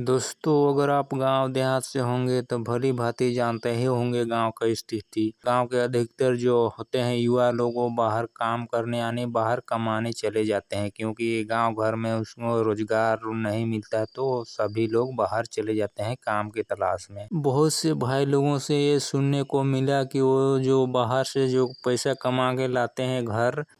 दोस्तों, अगर आप गांव देहात से होंगे तो भली-भांति जानते ही होंगे गांव का स्थिति। गांव के अधिकतर जो होते हैं युवा लोग वो बाहर काम करने यानी बाहर कमाने चले जाते हैं, क्योंकि गांव घर में उसको रोजगार नहीं मिलता, तो सभी लोग बाहर चले जाते हैं काम की तलाश में। बहुत से भाई लोगों से ये सुनने को मिला कि वो जो बाहर से जो पैसा कमा के लाते हैं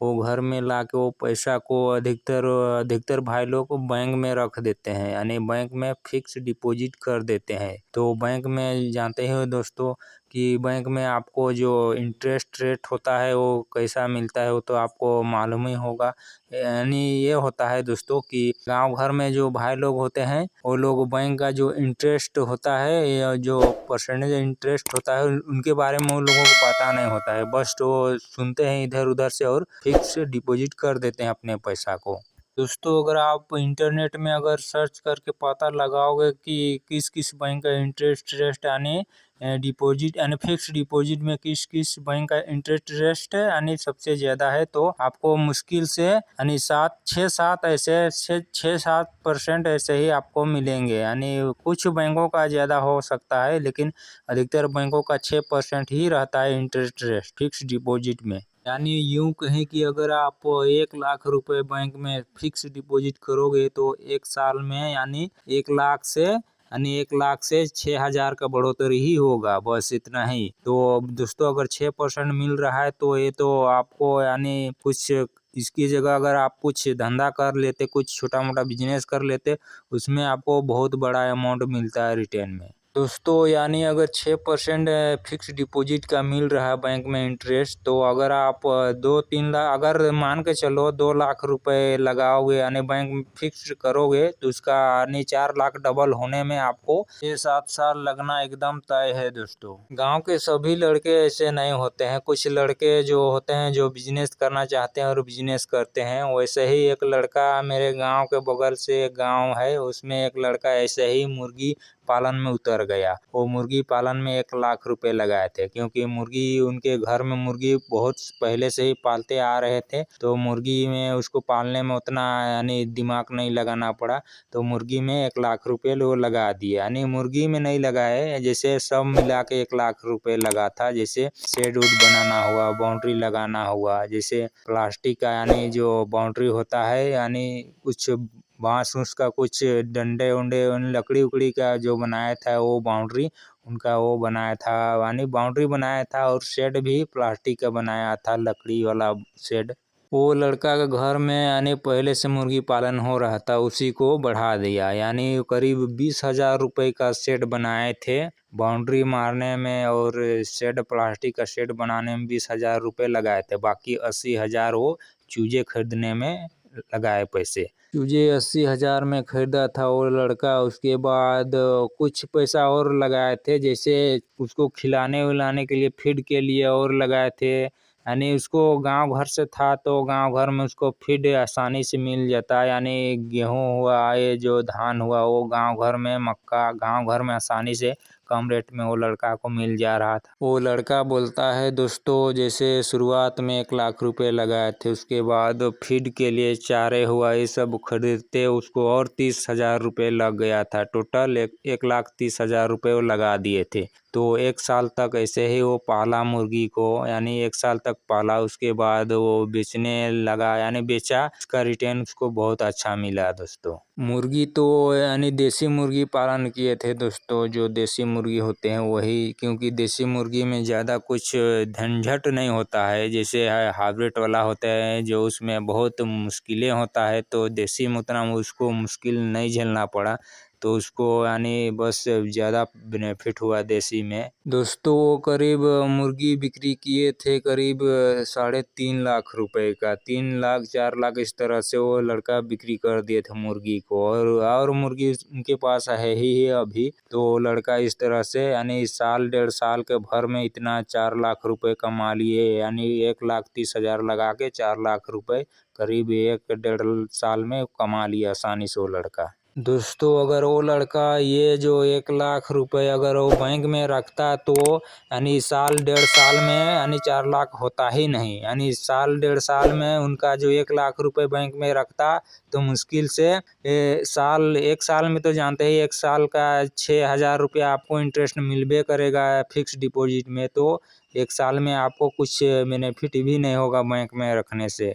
वो घर में ला के वो पैसा को अधिकतर भाई लोग बैंक में रख देते हैं, यानी बैंक में फिक्स डिपॉजिट कर देते हैं। तो बैंक में जानते ही हो दोस्तों कि बैंक में आपको जो इंटरेस्ट रेट होता है वो कैसा मिलता है, वो तो आपको मालूम ही होगा। यानी ये होता है दोस्तों कि गांव घर में जो भाई लोग होते हैं वो लोग बैंक का जो इंटरेस्ट होता है या जो परसेंटेज इंटरेस्ट होता है उनके बारे में उन लोगों को पता नहीं होता है। बस वो सुनते हैं इधर उधर से और फिक्स डिपॉजिट कर देते हैं अपने पैसा को। दोस्तों, अगर आप इंटरनेट में अगर सर्च करके पता लगाओगे कि किस किस बैंक का इंटरेस्ट रेट यानी डिपॉजिट यानी फिक्स डिपॉजिट में किस किस बैंक का इंटरेस्ट रेट है यानी सबसे ज़्यादा है, तो आपको मुश्किल से यानी 6-7% ऐसे ही आपको मिलेंगे। यानी कुछ बैंकों का ज़्यादा हो सकता है, लेकिन अधिकतर बैंकों का 6% ही रहता है इंटरेस्ट रेट फिक्स डिपॉजिट में। यानी यूं कहें कि अगर आप 1 लाख रुपए बैंक में फिक्स डिपॉजिट करोगे तो एक साल में यानी 1 लाख से 6,000 का बढ़ोतरी ही होगा, बस इतना ही। तो दोस्तों, अगर 6% मिल रहा है तो ये तो आपको यानी कुछ इसकी जगह अगर आप कुछ धंधा कर लेते, कुछ छोटा मोटा बिजनेस कर लेते, उसमें आपको बहुत बड़ा अमाउंट मिलता है रिटर्न में। दोस्तों, यानी अगर 6% फिक्स डिपॉजिट का मिल रहा है बैंक में इंटरेस्ट, तो अगर आप 2-3 लाख अगर मान के चलो 2 लाख रुपए लगाओगे यानी बैंक में फिक्स करोगे, तो उसका यानी 4 लाख डबल होने में आपको 6-7 साल लगना एकदम तय है दोस्तों। गांव के सभी लड़के ऐसे नहीं होते हैं, कुछ लड़के जो होते हैं जो बिजनेस करना चाहते हैं और बिजनेस करते हैं। वैसे ही एक लड़का मेरे गाँव के बगल से एक गाँव है, उसमें एक लड़का ऐसे ही मुर्गी पालन में उतर गया। वो मुर्गी पालन में 1 लाख रुपए लगाए थे, क्योंकि मुर्गी उनके घर में मुर्गी बहुत पहले से ही पालते आ रहे थे, तो मुर्गी में उसको पालने में उतना यानी दिमाग नहीं लगाना पड़ा, तो मुर्गी में 1 लाख रुपए वो लगा दिए। यानी मुर्गी में नहीं लगाए, जैसे सब मिला के 1 लाख रुपए लगा था, जैसे शेड उड बनाना हुआ, बाउंड्री लगाना हुआ, जैसे प्लास्टिक का यानी जो बाउंड्री होता है यानी कुछ बांस उस का कुछ डंडे उंडे लकड़ी उकड़ी का जो बनाया था वो बाउंड्री उनका वो बनाया था, यानी बाउंड्री बनाया था, और शेड भी प्लास्टिक का बनाया था, लकड़ी वाला शेड। वो लड़का के घर में यानी पहले से मुर्गी पालन हो रहा था, उसी को बढ़ा दिया। यानी करीब 20,000 रुपये का शेड बनाए थे, बाउंड्री मारने में और शेड प्लास्टिक का शेड बनाने में 20,000 रुपये लगाए थे। बाकी 80,000 वो चूजे खरीदने में लगाए पैसे। चूजे 80,000 में खरीदा था वो लड़का। उसके बाद कुछ पैसा और लगाए थे, जैसे उसको खिलाने विलाने के लिए फीड के लिए और लगाए थे। यानी उसको गांव घर से था, तो गांव घर में उसको फीड आसानी से मिल जाता है। यानी गेहूं हुआ, ये जो धान हुआ, वो गांव घर में मक्का गांव घर में आसानी से कम रेट में वो लड़का को मिल जा रहा था। वो लड़का बोलता है दोस्तों, जैसे शुरुआत में 1 लाख रुपए लगाए थे, उसके बाद फीड के लिए चारे हुआ ये सब खरीदते उसको और 30,000 रुपये लग गया था। टोटल 1,30,000 रुपये वो लगा दिए थे। तो 1 साल तक ऐसे ही वो पाला मुर्गी को, यानी 1 साल तक पाला। उसके बाद वो बेचने लगा, यानी बेचा, उसका रिटर्न उसको बहुत अच्छा मिला दोस्तों। मुर्गी तो यानी देसी मुर्गी पालन किए थे दोस्तों, जो देसी मुर्गी होते हैं वही, क्योंकि देसी मुर्गी में ज़्यादा कुछ झंझट नहीं होता है, जैसे हाइब्रिड वाला होता है जो उसमें बहुत मुश्किलें होता है, तो देसी में उतना उसको मुश्किल नहीं झेलना पड़ा, तो उसको यानी बस ज़्यादा बेनिफिट हुआ देसी में। दोस्तों, वो करीब मुर्गी बिक्री किए थे करीब 3.5 लाख रुपए का, 3 लाख 4 लाख इस तरह से वो लड़का बिक्री कर दिए थे मुर्गी को। और मुर्गी उनके पास है ही अभी, तो लड़का इस तरह से यानी साल 1.5 साल के भर में इतना 4 लाख रुपए कमा लिए। यानी 1,30,000 लगा के 4 लाख रुपए करीब 1 1.5 साल में कमा लिया आसानी से वो लड़का। दोस्तों अगर वो लड़का ये जो 1 लाख रुपए अगर वो बैंक में रखता तो यानी साल 1.5 साल में यानी 4 लाख होता ही नहीं। यानी साल 1.5 साल में उनका जो 1 लाख रुपए बैंक में रखता तो मुश्किल से 1 साल में तो जानते ही 1 साल का 6,000 रुपया आपको इंटरेस्ट मिलबे करेगा फिक्स डिपॉजिट में। तो 1 साल में आपको कुछ बेनिफिट भी नहीं होगा बैंक में रखने से।